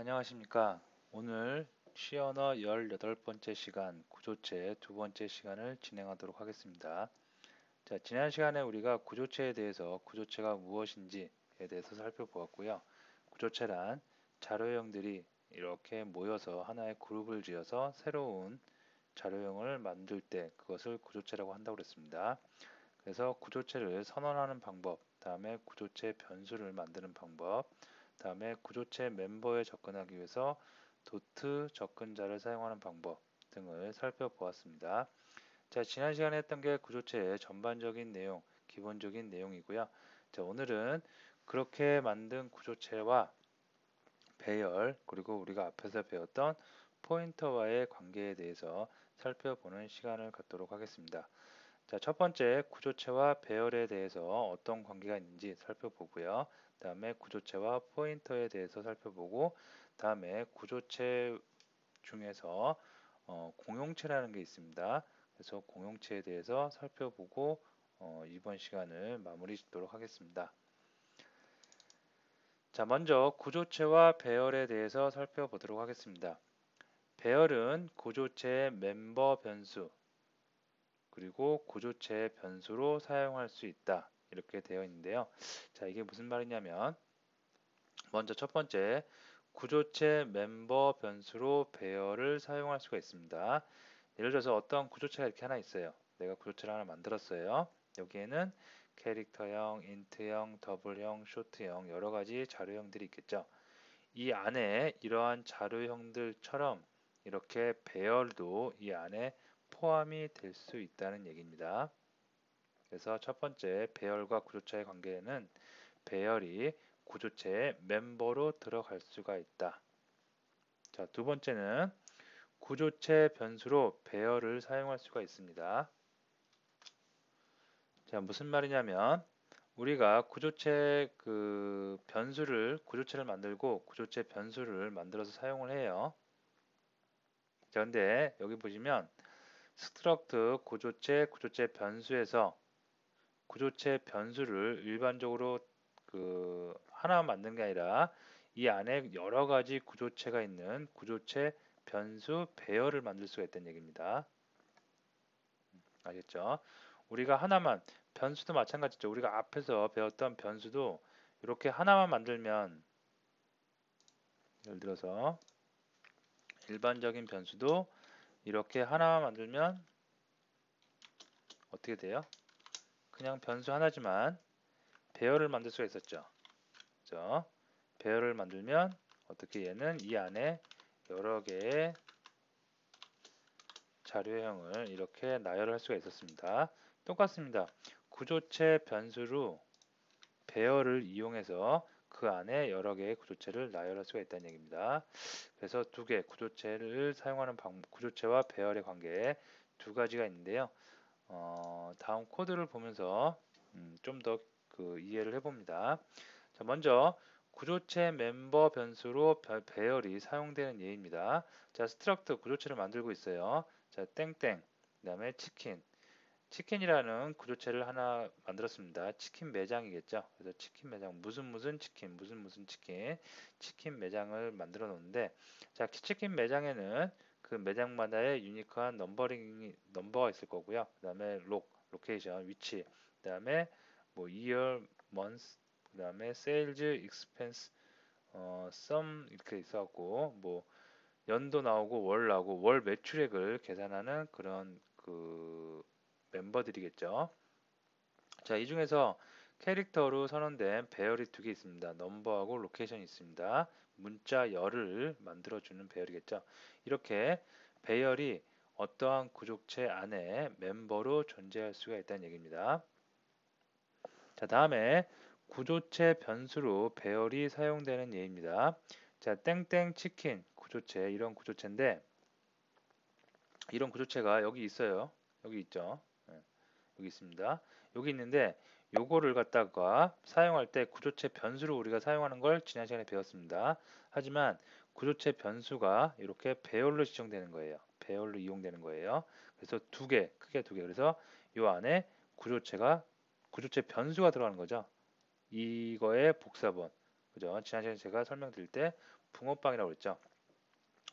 안녕하십니까. 오늘 쉬언어 18번째 시간, 구조체 두 번째 시간을 진행하도록 하겠습니다. 자, 지난 시간에 우리가 구조체에 대해서 구조체가 무엇인지에 대해서 살펴보았고요. 구조체란 자료형들이 이렇게 모여서 하나의 그룹을 지어서 새로운 자료형을 만들 때 그것을 구조체라고 한다고 그랬습니다. 그래서 구조체를 선언하는 방법, 다음에 구조체 변수를 만드는 방법, 다음에 구조체 멤버에 접근하기 위해서 도트 접근자를 사용하는 방법 등을 살펴보았습니다. 자, 지난 시간에 했던 게 구조체의 전반적인 내용, 기본적인 내용이고요. 자, 오늘은 그렇게 만든 구조체와 배열, 그리고 우리가 앞에서 배웠던 포인터와의 관계에 대해서 살펴보는 시간을 갖도록 하겠습니다. 자, 첫 번째 구조체와 배열에 대해서 어떤 관계가 있는지 살펴보고요. 다음에 구조체와 포인터에 대해서 살펴보고, 다음에 구조체 중에서 공용체라는 게 있습니다. 그래서 공용체에 대해서 살펴보고 이번 시간을 마무리 짓도록 하겠습니다. 자, 먼저 구조체와 배열에 대해서 살펴보도록 하겠습니다. 배열은 구조체의 멤버 변수, 그리고 구조체 변수로 사용할 수 있다. 이렇게 되어 있는데요. 자, 이게 무슨 말이냐면 먼저 첫 번째 구조체 멤버 변수로 배열을 사용할 수가 있습니다. 예를 들어서 어떤 구조체가 이렇게 하나 있어요. 내가 구조체를 하나 만들었어요. 여기에는 캐릭터형, 인트형, 더블형, 쇼트형 여러 가지 자료형들이 있겠죠. 이 안에 이러한 자료형들처럼 이렇게 배열도 이 안에 포함이 될 수 있다는 얘기입니다. 그래서 첫 번째 배열과 구조체의 관계는 배열이 구조체의 멤버로 들어갈 수가 있다. 자, 두 번째는 구조체 변수로 배열을 사용할 수가 있습니다. 자, 무슨 말이냐면 우리가 구조체 구조체를 만들고 구조체 변수를 만들어서 사용을 해요. 자, 근데 여기 보시면 스트럭트 구조체 변수에서 구조체 변수를 일반적으로 하나 만든 게 아니라 이 안에 여러 가지 구조체가 있는 구조체 변수 배열을 만들 수가 있다는 얘기입니다. 아셨죠? 우리가 하나만 변수도 마찬가지죠. 우리가 앞에서 배웠던 변수도 이렇게 하나만 만들면 예를 들어서 일반적인 변수도 이렇게 하나만 만들면 어떻게 돼요? 그냥 변수 하나지만 배열을 만들 수가 있었죠. 그죠? 배열을 만들면 어떻게 얘는 이 안에 여러 개의 자료형을 이렇게 나열할 수가 있었습니다. 똑같습니다. 구조체 변수로 배열을 이용해서 그 안에 여러 개의 구조체를 나열할 수가 있다는 얘기입니다. 그래서 두 개 구조체를 사용하는 구조체와 배열의 관계 두 가지가 있는데요. 다음 코드를 보면서 좀 더 이해를 해봅니다. 자, 먼저 구조체 멤버 변수로 배열이 사용되는 예입니다. 자, 스트럭트 구조체를 만들고 있어요. 자, 땡땡, 그 다음에 치킨이라는 구조체를 하나 만들었습니다. 치킨 매장이겠죠. 그래서 치킨 매장, 무슨 치킨, 무슨 치킨 매장을 만들어 놓는데, 자, 치킨 매장에는 그 매장마다의 유니크한 넘버가 있을 거고요. 그 다음에 로케이션, 위치, 그 다음에 뭐 year, month, 그 다음에 sales, expense, sum 이렇게 있어갖고 뭐 연도 나오고 월 나오고 월 매출액을 계산하는 그런 멤버들이겠죠. 자, 이 중에서 캐릭터로 선언된 배열이 두 개 있습니다. 넘버하고 로케이션이 있습니다. 문자 열을 만들어주는 배열이겠죠. 이렇게 배열이 어떠한 구조체 안에 멤버로 존재할 수가 있다는 얘기입니다. 자, 다음에 구조체 변수로 배열이 사용되는 예입니다. 자, 땡땡 치킨 구조체 이런 구조체인데 이런 구조체가 여기 있어요. 여기 있죠. 네, 여기 있습니다. 여기 있는데 요거를 갖다가 사용할 때 구조체 변수로 우리가 사용하는 걸 지난 시간에 배웠습니다. 하지만 구조체 변수가 이렇게 배열로 지정되는 거예요. 배열로 이용되는 거예요. 그래서 크게 두 개. 그래서 요 안에 구조체 변수가 들어가는 거죠. 이거의 복사본. 그죠? 지난 시간에 제가 설명드릴 때 붕어빵이라고 그랬죠.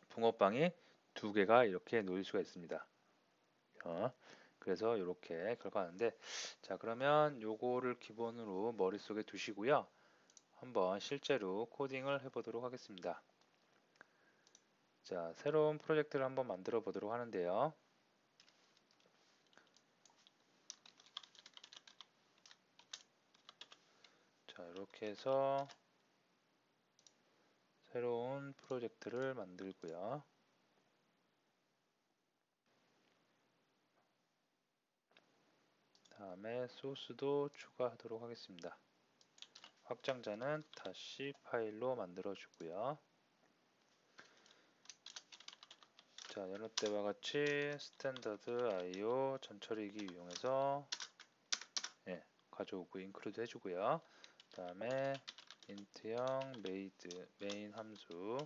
붕어빵이 두 개가 이렇게 놓일 수가 있습니다. 그래서 이렇게 결과하는데, 자, 그러면 요거를 기본으로 머릿속에 두시고요. 한번 실제로 코딩을 해보도록 하겠습니다. 자, 새로운 프로젝트를 한번 만들어 보도록 하는데요. 자, 이렇게 해서 새로운 프로젝트를 만들고요. 다음에 소스도 추가하도록 하겠습니다. 확장자는 다시 파일로 만들어 주고요. 자, 여느 때와 같이 스탠더드 IO 전처리기 이용해서 가져오고 인클루드 해주고요. 그 다음에 int형 메인 함수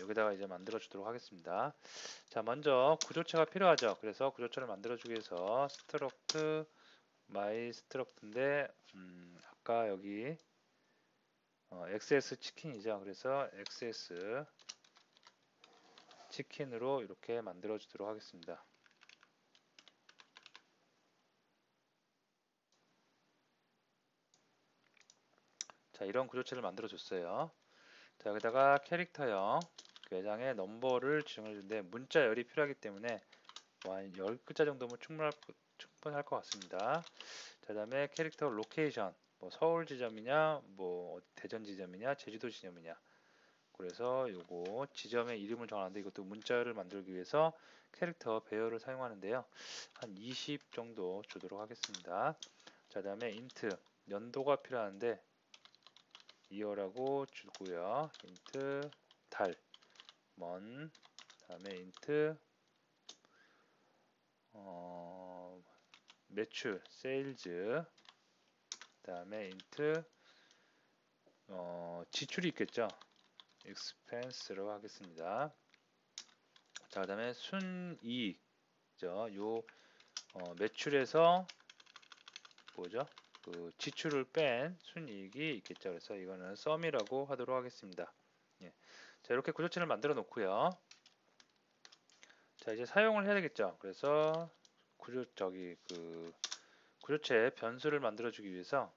여기다가 이제 만들어 주도록 하겠습니다. 자, 먼저 구조체가 필요하죠. 그래서 구조체를 만들어 주기 위해서 struct my struct인데 아까 여기 xs 치킨이죠. 그래서 xs 치킨으로 이렇게 만들어 주도록 하겠습니다. 자, 이런 구조체를 만들어 줬어요. 자, 여기다가 캐릭터형 외장에 넘버를 지정해 주는데 문자열이 필요하기 때문에 한 10글자 정도면 충분할 것 같습니다. 자, 다음에 캐릭터 로케이션 뭐 서울 지점이냐 뭐 대전 지점이냐 제주도 지점이냐, 그래서 요거 지점의 이름을 정하는데 이것도 문자열을 만들기 위해서 캐릭터 배열을 사용하는데요. 한 20 정도 주도록 하겠습니다. 자, 다음에 인트 연도가 필요한데 2월라고 주고요. 인트 달 먼, 다음에 인트 매출 세일즈, 다음에 인트 지출이 있겠죠. expense로 하겠습니다. 자, 그다음에 순이익죠. 요 매출에서 뭐죠? 그 지출을 뺀 순이익이 있겠죠. 그래서 이거는 썸이라고 하도록 하겠습니다. 예. 자, 이렇게 구조체를 만들어 놓고요. 자, 이제 사용을 해야 되겠죠. 그래서 구조체 변수를 만들어 주기 위해서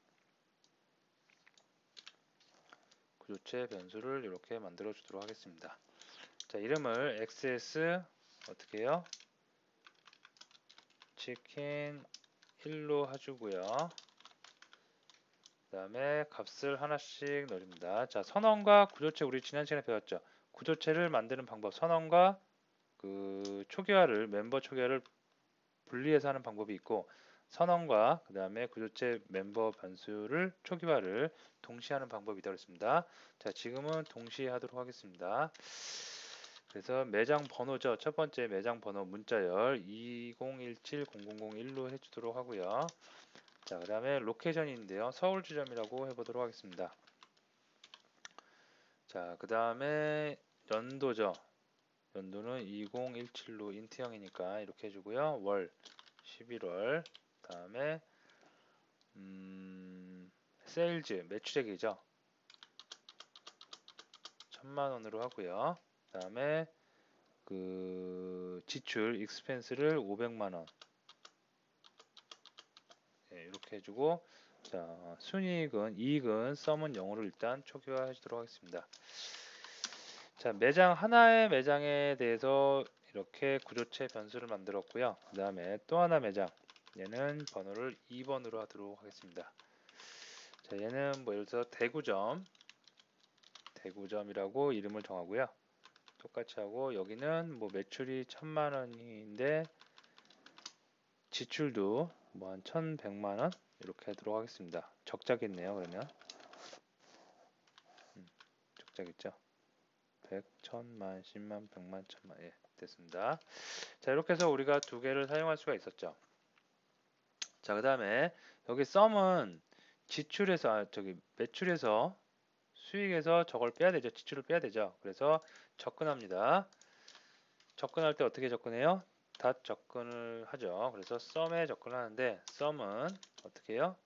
구조체 변수를 이렇게 만들어 주도록 하겠습니다. 자, 이름을 xs 어떻게 해요? 치킨 1로 해주고요. 그 다음에 값을 하나씩 넣습니다. 자, 선언과 구조체 우리 지난 시간에 배웠죠. 구조체를 만드는 방법, 선언과 그 초기화를 멤버 초기화를 분리해서 하는 방법이 있고, 선언과 그 다음에 구조체 멤버 변수를 초기화를 동시에 하는 방법이 있다고 했습니다. 자, 지금은 동시에 하도록 하겠습니다. 그래서 매장 번호죠. 첫 번째 매장 번호 문자열 20170001로 해주도록 하고요. 자, 그 다음에 로케이션인데요. 서울 지점이라고 해보도록 하겠습니다. 자, 그 다음에 연도죠. 연도는 2017로 인트형이니까 이렇게 해주고요. 월 11월, 다음에 세일즈 매출액이죠. 1000만원으로 하고요. 다음에 그 지출 익스펜스를 500만원 이렇게 해주고, 자, 이익은 썸은 0으로 일단 초기화 해주도록 하겠습니다. 자, 하나의 매장에 대해서 이렇게 구조체 변수를 만들었고요. 그 다음에 또 하나 매장, 얘는 번호를 2번으로 하도록 하겠습니다. 자, 얘는 뭐 예를 들어서 대구점이라고 이름을 정하고요. 똑같이 하고, 여기는 뭐 매출이 1000만원인데 지출도 뭐 한 1100만원 이렇게 하도록 하겠습니다. 적자겠네요. 그러면 적자겠죠. 100, 1000만, 10만, 100만, 1000만. 예, 됐습니다. 자, 이렇게 해서 우리가 두 개를 사용할 수가 있었죠. 자, 그 다음에 여기 썸은 매출에서 수익에서 저걸 빼야 되죠. 지출을 빼야 되죠. 그래서 접근합니다. 접근할 때 어떻게 접근해요? 닷 접근을 하죠. 그래서 썸에 접근을 하는데 썸은 어떻게 해요?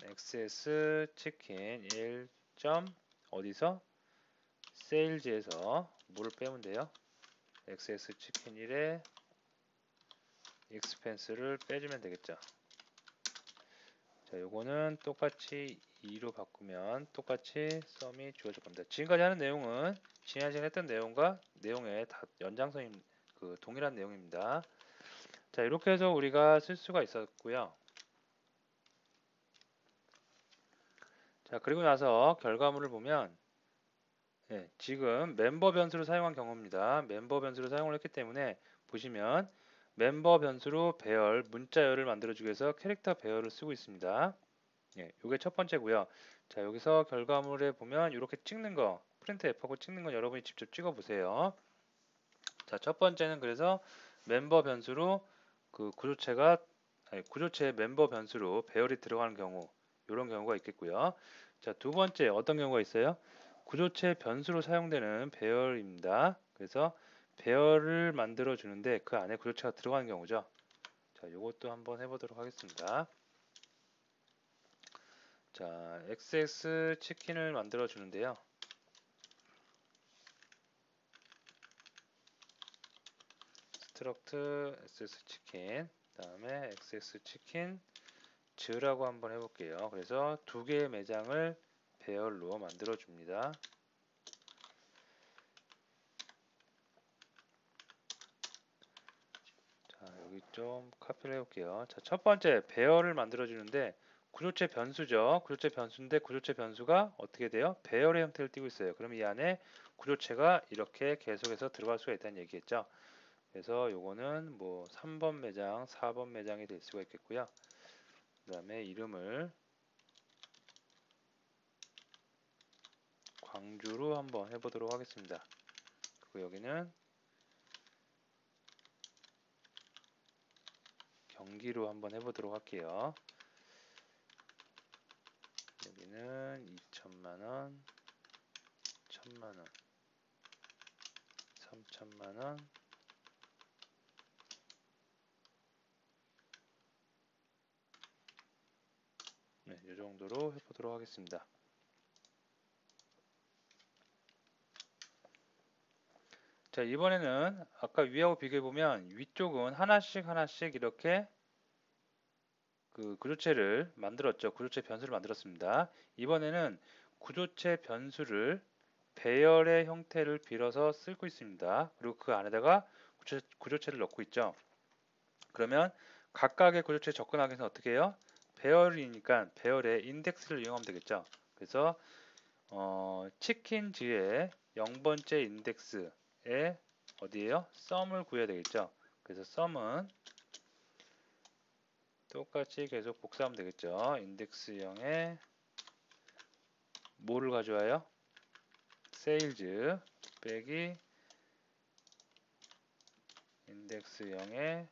XS 치킨 1. 어디서? 세일즈에서 뭐를 빼면 돼요? XS 치킨 1에 익스펜스를 빼주면 되겠죠. 자, 요거는 똑같이 2로 바꾸면 똑같이 썸이 주어질 겁니다. 지금까지 하는 내용은 지난 시간에 했던 내용과 내용의 다 연장선인 그 동일한 내용입니다. 자, 이렇게 해서 우리가 쓸 수가 있었고요. 자, 그리고 나서 결과물을 보면 지금 멤버 변수를 사용한 경우입니다. 멤버 변수를 사용을 했기 때문에 보시면 멤버 변수로 배열, 문자열을 만들어주기 위해서 캐릭터 배열을 쓰고 있습니다. 이게 첫 번째고요. 자, 여기서 결과물에 보면 이렇게 찍는 거, 프린트 F하고 찍는 건 여러분이 직접 찍어 보세요. 자, 첫 번째는 그래서 멤버 변수로 그 구조체의 멤버 변수로 배열이 들어가는 경우, 이런 경우가 있겠고요. 자, 두 번째 어떤 경우가 있어요? 구조체 변수로 사용되는 배열입니다. 그래서 배열을 만들어 주는데 그 안에 구조체가 들어가는 경우죠. 자, 이것도 한번 해보도록 하겠습니다. 자, XX 치킨을 만들어 주는데요. 스트럭트 SS 치킨, 다음에 XX 치킨 즈라고 한번 해볼게요. 그래서 두 개의 매장을 배열로 만들어 줍니다. 자, 여기 좀 카피를 해볼게요. 자, 첫 번째 배열을 만들어 주는데 구조체 변수죠. 구조체 변수인데 구조체 변수가 어떻게 돼요? 배열의 형태를 띠고 있어요. 그럼 이 안에 구조체가 이렇게 계속해서 들어갈 수가 있다는 얘기겠죠. 그래서 요거는 뭐 3번 매장, 4번 매장이 될 수가 있겠고요. 그 다음에 이름을 광주로 한번 해보도록 하겠습니다. 그리고 여기는 경기로 한번 해보도록 할게요. 여기는 2천만원, 1천만원, 3천만원, 네, 이 정도로 해보도록 하겠습니다. 자, 이번에는 아까 위하고 비교해보면 위쪽은 하나씩 하나씩 이렇게 그 구조체를 만들었죠. 구조체 변수를 만들었습니다. 이번에는 구조체 변수를 배열의 형태를 빌어서 쓰고 있습니다. 그리고 그 안에다가 구조체를 넣고 있죠. 그러면 각각의 구조체에 접근하기 위해서 어떻게 해요? 배열이니까 배열의 인덱스를 이용하면 되겠죠. 그래서 치킨즈의 0번째 인덱스에 어디에요? 썸을 구해야 되겠죠. 그래서 썸은 똑같이 계속 복사하면 되겠죠. 인덱스 0에 뭐를 가져와요? 세일즈 빼기 인덱스 0에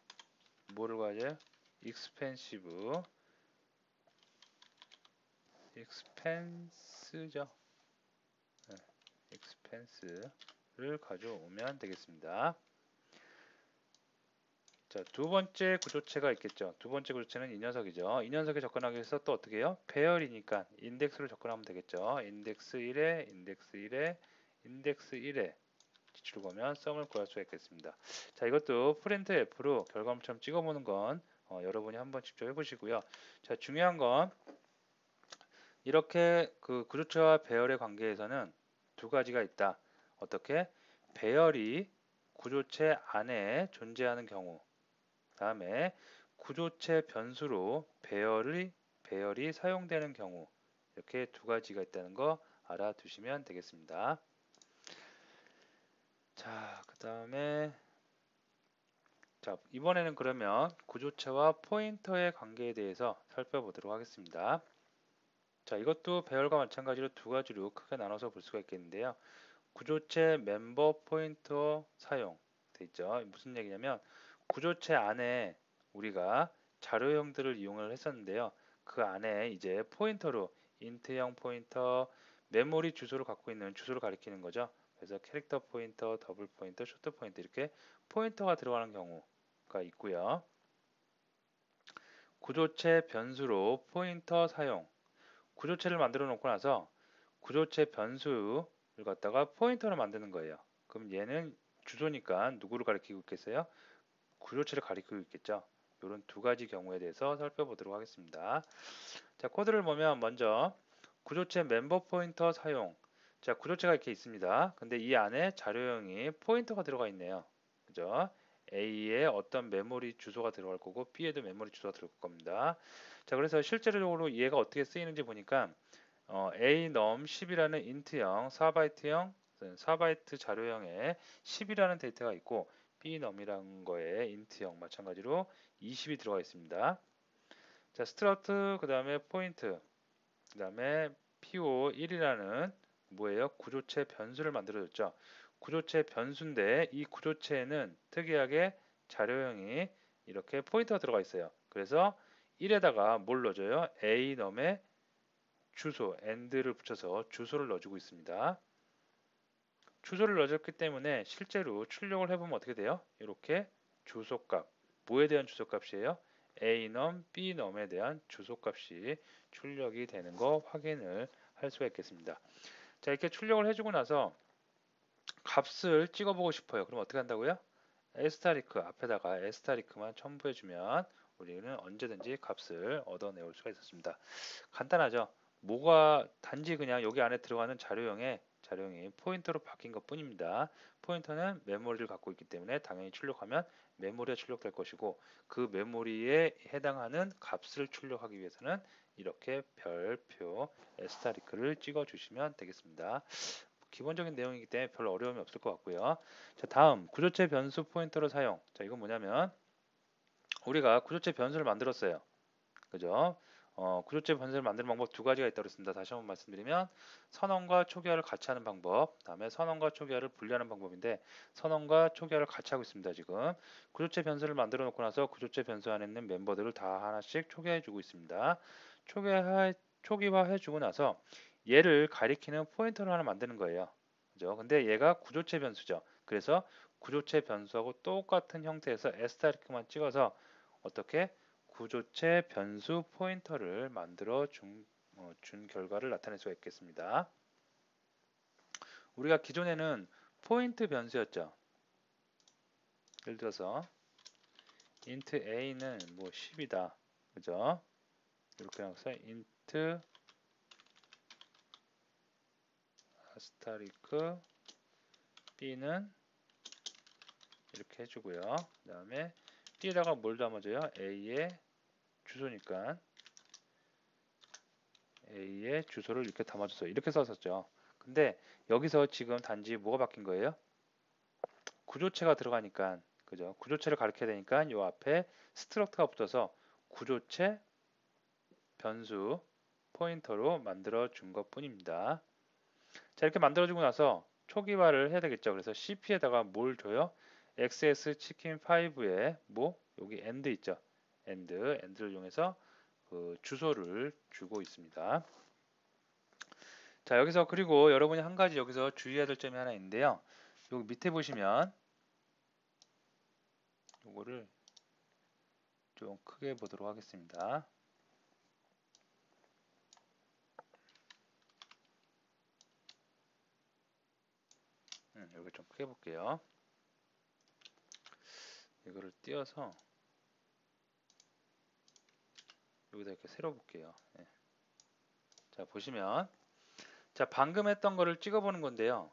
뭐를 가져요? 익스펜시브 익스펜스죠. 네, 익스펜스를 가져오면 되겠습니다. 자, 두 번째 구조체가 있겠죠. 두 번째 구조체는 이 녀석이죠. 이 녀석에 접근하기 위해서 또 어떻게 해요? 배열이니까 인덱스로 접근하면 되겠죠. 인덱스 1에 인덱스 1에 인덱스 1에 지출을 보면 썸을 구할 수가 있겠습니다. 자, 이것도 프린트 F로 결과물처럼 찍어보는 건 여러분이 한번 직접 해보시고요. 자, 중요한 건 이렇게 그 구조체와 배열의 관계에서는 두 가지가 있다. 어떻게? 배열이 구조체 안에 존재하는 경우, 다음에 구조체 변수로 배열이 사용되는 경우, 이렇게 두 가지가 있다는 거 알아두시면 되겠습니다. 자, 그 다음에 자, 이번에는 그러면 구조체와 포인터의 관계에 대해서 살펴보도록 하겠습니다. 자, 이것도 배열과 마찬가지로 두 가지로 크게 나눠서 볼 수가 있겠는데요. 구조체 멤버 포인터 사용 돼 있죠. 무슨 얘기냐면 구조체 안에 우리가 자료형들을 이용을 했었는데요. 그 안에 이제 포인터로 인트형 포인터, 메모리 주소를 갖고 있는 주소를 가리키는 거죠. 그래서 캐릭터 포인터, 더블 포인터, 쇼트 포인터 이렇게 포인터가 들어가는 경우 데이터가 있고요. 구조체 변수로 포인터 사용. 구조체를 만들어 놓고 나서 구조체 변수를 갖다가 포인터로 만드는 거예요. 그럼 얘는 주소니까 누구를 가리키고 있겠어요? 구조체를 가리키고 있겠죠. 이런 두 가지 경우에 대해서 살펴보도록 하겠습니다. 자, 코드를 보면 먼저 구조체 멤버 포인터 사용. 자, 구조체가 이렇게 있습니다. 근데 이 안에 자료형이 포인터가 들어가 있네요. 그죠? A에 어떤 메모리 주소가 들어갈 거고 B에도 메모리 주소가 들어갈 겁니다. 자, 그래서 실제적으로 얘가 어떻게 쓰이는지 보니까 anom 10이라는 인트형, 4바이트형, 4바이트 자료형에 10이라는 데이터가 있고 bnom이라는 거에 인트형 마찬가지로 20이 들어가 있습니다. 자, 스트러트 그다음에 포인트 그다음에 po1이라는 뭐예요? 구조체 변수를 만들어줬죠. 구조체 변수인데 이 구조체에는 특이하게 자료형이 이렇게 포인터가 들어가 있어요. 그래서 1에다가 뭘 넣어줘요? anom의 주소, and를 붙여서 주소를 넣어주고 있습니다. 주소를 넣어줬기 때문에 실제로 출력을 해보면 어떻게 돼요? 이렇게 주소값, 뭐에 대한 주소값이에요? anom, bnom에 대한 주소값이 출력이 되는 거 확인을 할 수가 있겠습니다. 자, 이렇게 출력을 해주고 나서 값을 찍어보고 싶어요. 그럼 어떻게 한다고요? 에스타리크 앞에다가 에스타리크만 첨부해주면 우리는 언제든지 값을 얻어내올 수가 있었습니다. 간단하죠? 뭐가 단지 그냥 여기 안에 들어가는 자료형이 포인터로 바뀐 것 뿐입니다. 포인터는 메모리를 갖고 있기 때문에 당연히 출력하면 메모리에 출력될 것이고 그 메모리에 해당하는 값을 출력하기 위해서는 이렇게 별표 에스타리크를 찍어 주시면 되겠습니다. 기본적인 내용이기 때문에 별 어려움이 없을 것 같고요. 자, 다음 구조체 변수 포인터로 사용. 자, 이건 뭐냐면 우리가 구조체 변수를 만들었어요. 그죠? 구조체 변수를 만드는 방법 두 가지가 있다고 했습니다. 다시 한번 말씀드리면 선언과 초기화를 같이 하는 방법, 그다음에 선언과 초기화를 분리하는 방법인데 선언과 초기화를 같이 하고 있습니다. 지금 구조체 변수를 만들어 놓고 나서 구조체 변수 안에 있는 멤버들을 다 하나씩 초기화해 주고 있습니다. 초기화해 주고 나서 얘를 가리키는 포인터를 하나 만드는 거예요. 그죠? 근데 얘가 구조체 변수죠. 그래서 구조체 변수하고 똑같은 형태에서 asterisk만 찍어서 어떻게 구조체 변수 포인터를 만들어 준 결과를 나타낼 수가 있겠습니다. 우리가 기존에는 포인트 변수였죠. 예를 들어서 int a는 뭐 10이다. 그죠? 이렇게 해서 int asterisk b는 이렇게 해주고요. 그 다음에 b에다가 뭘 담아줘요? a의 주소니까 A의 주소를 이렇게 담아줬어요. 이렇게 썼었죠. 근데 여기서 지금 단지 뭐가 바뀐 거예요? 구조체가 들어가니까 그죠? 구조체를 가리켜야 되니까 이 앞에 스트럭터가 붙어서 구조체 변수 포인터로 만들어 준 것 뿐입니다. 자, 이렇게 만들어 주고 나서 초기화를 해야 되겠죠. 그래서 CP에다가 뭘 줘요? XS 치킨 5에 뭐 여기 end 있죠. end를 이용해서 그 주소를 주고 있습니다. 자, 여기서 그리고 여러분이 한 가지 여기서 주의해야 될 점이 하나 있는데요. 여기 밑에 보시면 요거를 좀 크게 보도록 하겠습니다. 여기 좀 크게 볼게요. 이거를 띄어서 여기다 이렇게 세로 볼게요. 네. 자, 보시면 자, 방금 했던 거를 찍어보는 건데요.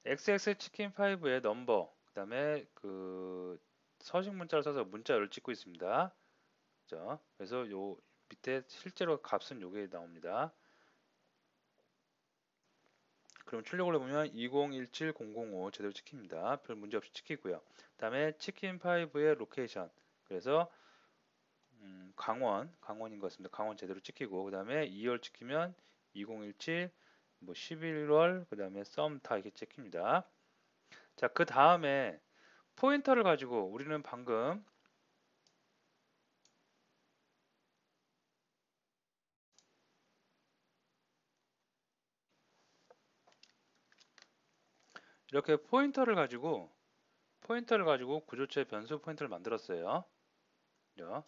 XX 치킨 5의 넘버 그다음에 그 서식 문자를 써서 문자를 찍고 있습니다. 그죠? 그래서 요 밑에 실제로 값은 요게 나옵니다. 그럼 출력을 해보면 2017005 제대로 찍힙니다. 별 문제 없이 찍히고요. 그 다음에 치킨5의 로케이션. 그래서 강원인 것 같습니다. 강원 제대로 찍히고 그 다음에 2월 찍히면 2017, 뭐 11월, 그 다음에 썸 다 이렇게 찍힙니다. 자, 그 다음에 포인터를 가지고 우리는 방금 이렇게 포인터를 가지고 포인터를 가지고 구조체 변수 포인터를 만들었어요. 그죠?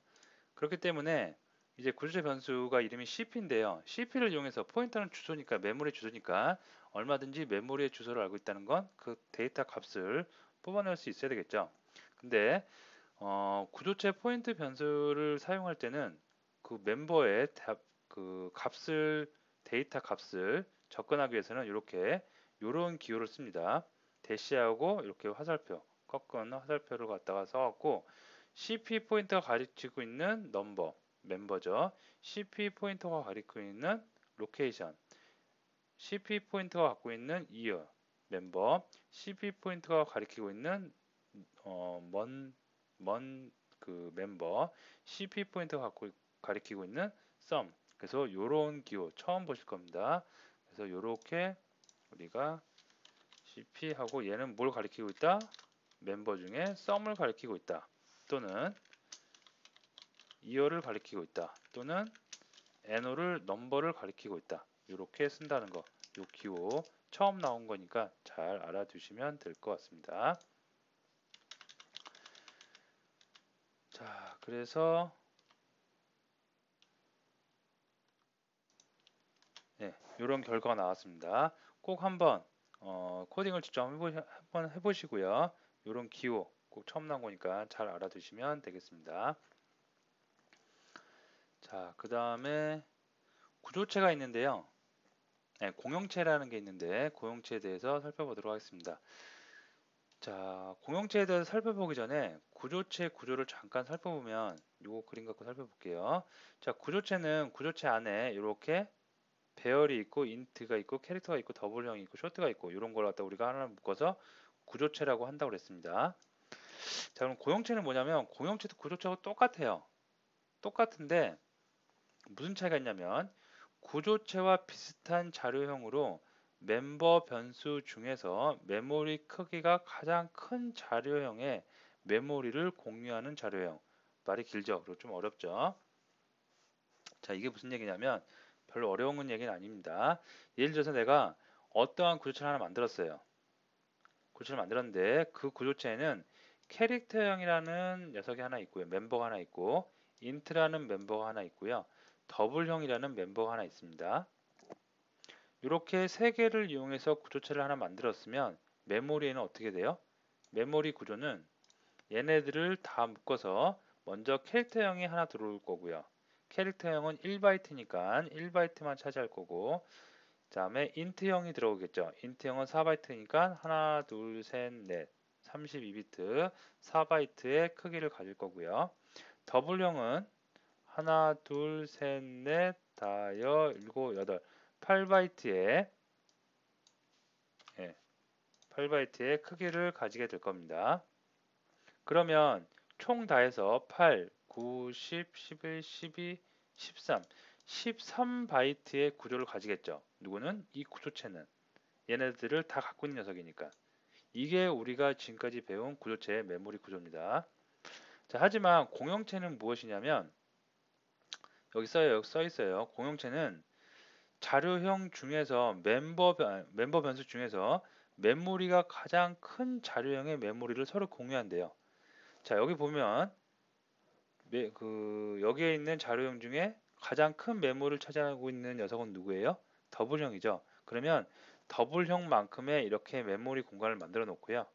그렇기 때문에 이제 구조체 변수가 이름이 cp인데요. cp를 이용해서 포인터는 주소니까 메모리 주소니까 얼마든지 메모리의 주소를 알고 있다는 건 그 데이터 값을 뽑아낼 수 있어야 되겠죠. 근데 구조체 포인트 변수를 사용할 때는 그 멤버의 그 값을 데이터 값을 접근하기 위해서는 이렇게 요런 기호를 씁니다. 대시하고 이렇게 화살표 꺾은 화살표를 갖다가 써갖고 CP 포인터가 가리키고 있는 넘버 멤버죠. CP 포인터가 가리키고 있는 로케이션 CP 포인터가 갖고 있는 이어 멤버 CP 포인터가 가리키고 있는 그 멤버 CP 포인트가 가리키고 있는 sum. 그래서 이런 기호 처음 보실 겁니다. 그래서 이렇게 우리가 CP 하고 얘는 뭘 가리키고 있다? 멤버 중에 sum을 가리키고 있다. 또는 이어를 가리키고 있다. 또는 NO를 넘버를 가리키고 있다. 이렇게 쓴다는 거. 이 기호 처음 나온 거니까 잘 알아두시면 될 것 같습니다. 자, 그래서 네, 이런 결과가 나왔습니다. 꼭 한번 코딩을 직접 한번 해보시고요. 이런 기호 꼭 처음 나온 거니까 잘 알아두시면 되겠습니다. 자, 그 다음에 구조체가 있는데요. 네, 공용체라는 게 있는데 공용체에 대해서 살펴보도록 하겠습니다. 자, 공용체에 대해서 살펴보기 전에 구조체 구조를 잠깐 살펴보면 이 그림 갖고 살펴볼게요. 자, 구조체는 구조체 안에 이렇게 배열이 있고 인트가 있고 캐릭터가 있고 더블형이 있고 쇼트가 있고 이런 걸 갖다 우리가 하나 묶어서 구조체라고 한다고 그랬습니다. 자, 그럼 고용체는 뭐냐면 고용체도 구조체하고 똑같아요. 똑같은데 무슨 차이가 있냐면 구조체와 비슷한 자료형으로 멤버 변수 중에서 메모리 크기가 가장 큰 자료형의 메모리를 공유하는 자료형. 말이 길죠? 그리고 좀 어렵죠? 자, 이게 무슨 얘기냐면 별로 어려운 얘기는 아닙니다. 예를 들어서 내가 어떠한 구조체를 하나 만들었어요. 구조체를 만들었는데 그 구조체에는 캐릭터형이라는 녀석이 하나 있고요. 멤버가 하나 있고 인트라는 멤버가 하나 있고요. 더블형이라는 멤버가 하나 있습니다. 이렇게 세 개를 이용해서 구조체를 하나 만들었으면 메모리에는 어떻게 돼요? 메모리 구조는 얘네들을 다 묶어서 먼저 캐릭터형이 하나 들어올 거고요. 캐릭터형은 1바이트니까 1바이트만 차지할 거고 그 다음에 인트형이 들어오겠죠. 인트형은 4바이트니까 하나, 둘, 셋, 넷 32비트 4바이트의 크기를 가질 거고요. 더블형은 하나, 둘, 셋, 넷, 다여, 일곱, 여덟 8바이트의 8바이트의 크기를 가지게 될 겁니다. 그러면 총 다해서 8, 9, 10, 11, 12, 13, 13바이트의 구조를 가지겠죠. 누구는? 이 구조체는. 얘네들을 다 갖고 있는 녀석이니까. 이게 우리가 지금까지 배운 구조체의 메모리 구조입니다. 자, 하지만 공용체는 무엇이냐면 여기 써 있어요. 공용체는 자료형 중에서 멤버 변수 중에서 메모리가 가장 큰 자료형의 메모리를 서로 공유한대요. 자, 여기 보면 여기에 있는 자료형 중에 가장 큰 메모리를 차지하고 있는 녀석은 누구예요? 더블형이죠. 그러면 더블형만큼의 이렇게 메모리 공간을 만들어 놓고요.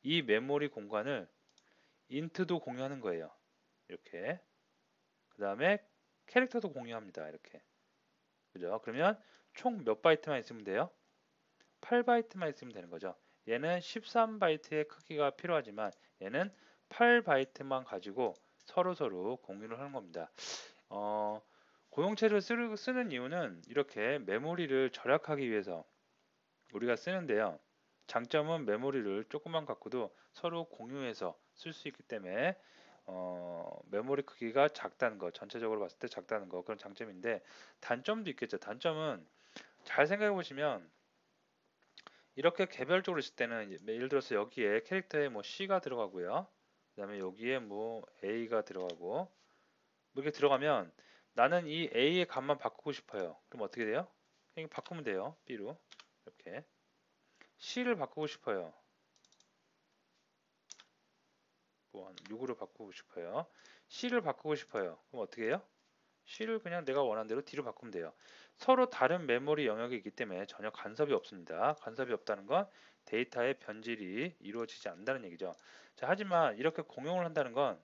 이 메모리 공간을 인트도 공유하는 거예요. 이렇게. 그 다음에 캐릭터도 공유합니다. 이렇게. 그죠? 그러면 총 몇 바이트만 있으면 돼요? 8바이트만 있으면 되는 거죠. 얘는 13바이트의 크기가 필요하지만 얘는 8바이트만 가지고 서로 공유를 하는 겁니다. 고용체를 쓰는 이유는 이렇게 메모리를 절약하기 위해서 우리가 쓰는데요. 장점은 메모리를 조금만 갖고도 서로 공유해서 쓸 수 있기 때문에 메모리 크기가 작다는 거, 전체적으로 봤을 때 작다는 거 그런 장점인데 단점도 있겠죠. 단점은 잘 생각해 보시면 이렇게 개별적으로 있을 때는 예를 들어서 여기에 캐릭터에 뭐 C가 들어가고요. 그다음에 여기에 뭐 A가 들어가고 뭐 이렇게 들어가면 나는 이 A의 값만 바꾸고 싶어요. 그럼 어떻게 돼요? 그냥 바꾸면 돼요. B로 이렇게 C를 바꾸고 싶어요. 뭐 한 6으로 바꾸고 싶어요. C를 바꾸고 싶어요. 그럼 어떻게 해요? C를 그냥 내가 원하는 대로 D로 바꾸면 돼요. 서로 다른 메모리 영역이 있기 때문에 전혀 간섭이 없습니다. 간섭이 없다는 건 데이터의 변질이 이루어지지 않는다는 얘기죠. 자, 하지만 이렇게 공용을 한다는 건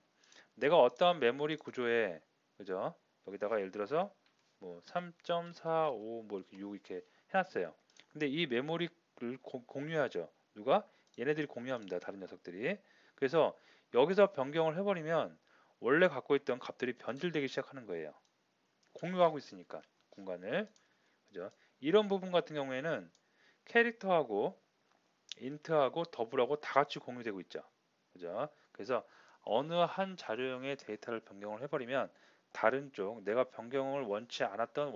내가 어떠한 메모리 구조에, 그죠? 여기다가 예를 들어서 뭐 3.45 뭐 이렇게 6 이렇게 해놨어요. 근데 이 메모리를 공유하죠. 누가? 얘네들이 공유합니다. 다른 녀석들이. 그래서 여기서 변경을 해버리면 원래 갖고 있던 값들이 변질되기 시작하는 거예요. 공유하고 있으니까 공간을. 그죠? 이런 부분 같은 경우에는 캐릭터하고 인트하고 더블하고 다 같이 공유되고 있죠. 그죠? 그래서 어느 한 자료형의 데이터를 변경을 해버리면 다른 쪽 내가 변경을 원치 않았던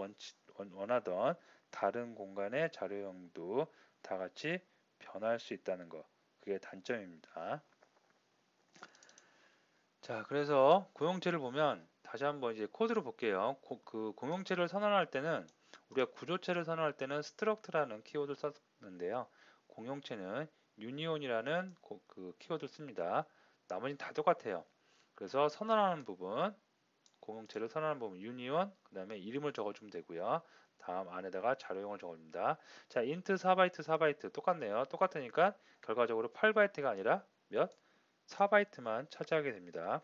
원하던 다른 공간의 자료형도 다 같이 변할 수 있다는 거. 그게 단점입니다. 자, 그래서 고용체를 보면 다시 한번 이제 코드로 볼게요. 그 고용체를 선언할 때는 우리가 구조체를 선언할 때는 struct라는 키워드를 썼는데요. 공용체는 union이라는 그 키워드를 씁니다. 나머지는 다 똑같아요. 그래서 선언하는 부분, 공용체를 선언하는 부분 union, 그 다음에 이름을 적어주면 되고요. 다음 안에다가 자료형을 적어줍니다. 자, int 4바이트 4바이트 똑같네요. 똑같으니까 결과적으로 8바이트가 아니라 몇? 4바이트만 차지하게 됩니다.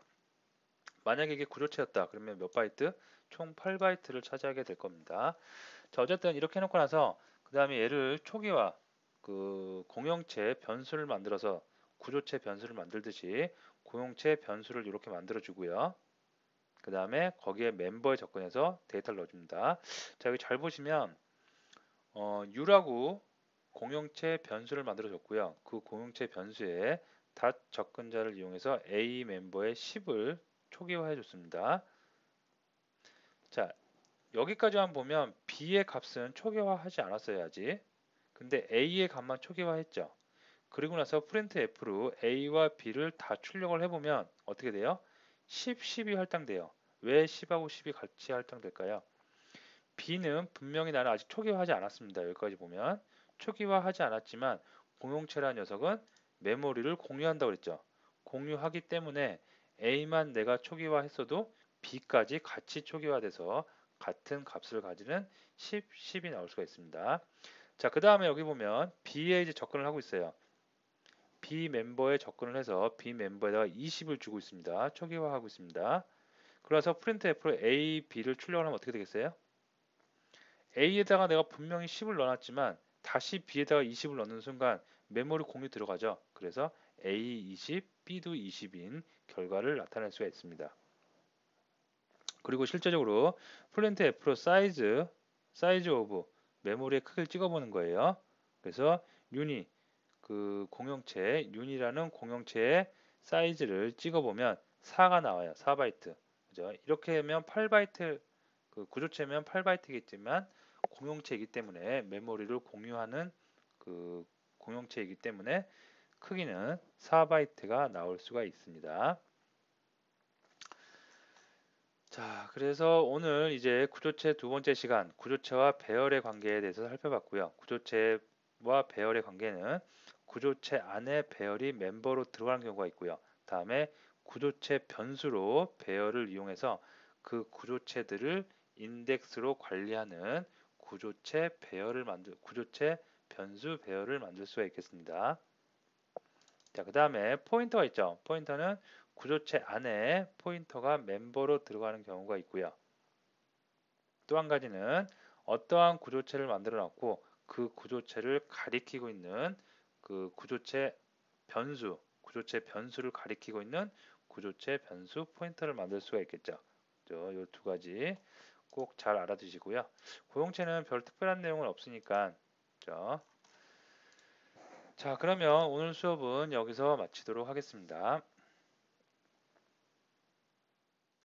만약에 이게 구조체였다. 그러면 몇 바이트? 총 8바이트를 차지하게 될 겁니다. 자, 어쨌든 이렇게 해놓고 나서 그 다음에 얘를 초기화 그 공용체 변수를 만들어서 구조체 변수를 만들듯이 공용체 변수를 이렇게 만들어 주고요. 그 다음에 거기에 멤버에 접근해서 데이터를 넣어줍니다. 자, 여기 잘 보시면 U라고 공용체 변수를 만들어 줬고요. 그 공용체 변수에 닷 접근자를 이용해서 A 멤버의 10을 초기화해 줬습니다. 자, 여기까지만 보면 B의 값은 초기화하지 않았어요, 아직. 근데 A의 값만 초기화했죠. 그리고 나서 프린트 F로 A와 B를 다 출력을 해보면 어떻게 돼요? 10, 10이 할당돼요. 왜 10하고 10이 같이 할당될까요? B는 분명히 나는 아직 초기화하지 않았습니다. 여기까지 보면 초기화하지 않았지만 공용체라는 녀석은 메모리를 공유한다고 그랬죠. 공유하기 때문에 A만 내가 초기화했어도 B까지 같이 초기화돼서 같은 값을 가지는 10, 10이 나올 수가 있습니다. 자, 그 다음에 여기 보면 B에 이제 접근을 하고 있어요. B 멤버에 접근을 해서 B 멤버에다가 20을 주고 있습니다. 초기화하고 있습니다. 그래서 프린트 F로 A, B를 출력하면 어떻게 되겠어요? A에다가 내가 분명히 10을 넣어놨지만 다시 B에다가 20을 넣는 순간 메모리 공유 들어가죠. 그래서 A 20, B도 20인 결과를 나타낼 수가 있습니다. 그리고 실제적으로 프린트 F로 사이즈 오브 메모리의 크기를 찍어보는 거예요. 그래서 유니 그 공용체 윤이라는 공용체의 사이즈를 찍어보면 4가 나와요. 4바이트. 그죠? 이렇게 하면 8바이트 그 구조체면 8바이트겠지만 공용체이기 때문에 메모리를 공유하는 그 공용체이기 때문에 크기는 4바이트가 나올 수가 있습니다. 자, 그래서 오늘 이제 구조체 두 번째 시간, 구조체와 배열의 관계에 대해서 살펴봤고요. 구조체와 배열의 관계는 구조체 안에 배열이 멤버로 들어가는 경우가 있고요. 다음에 구조체 변수로 배열을 이용해서 그 구조체들을 인덱스로 관리하는 구조체 변수 배열을 만들 수가 있겠습니다. 자, 그 다음에 포인터가 있죠. 포인터는 구조체 안에 포인터가 멤버로 들어가는 경우가 있고요. 또 한 가지는 어떠한 구조체를 만들어 놨고 그 구조체를 가리키고 있는 그 구조체 변수를 가리키고 있는 구조체 변수 포인터를 만들 수가 있겠죠. 이 두 가지 꼭 잘 알아두시고요. 고용체는 별 특별한 내용은 없으니까 자, 그러면 오늘 수업은 여기서 마치도록 하겠습니다.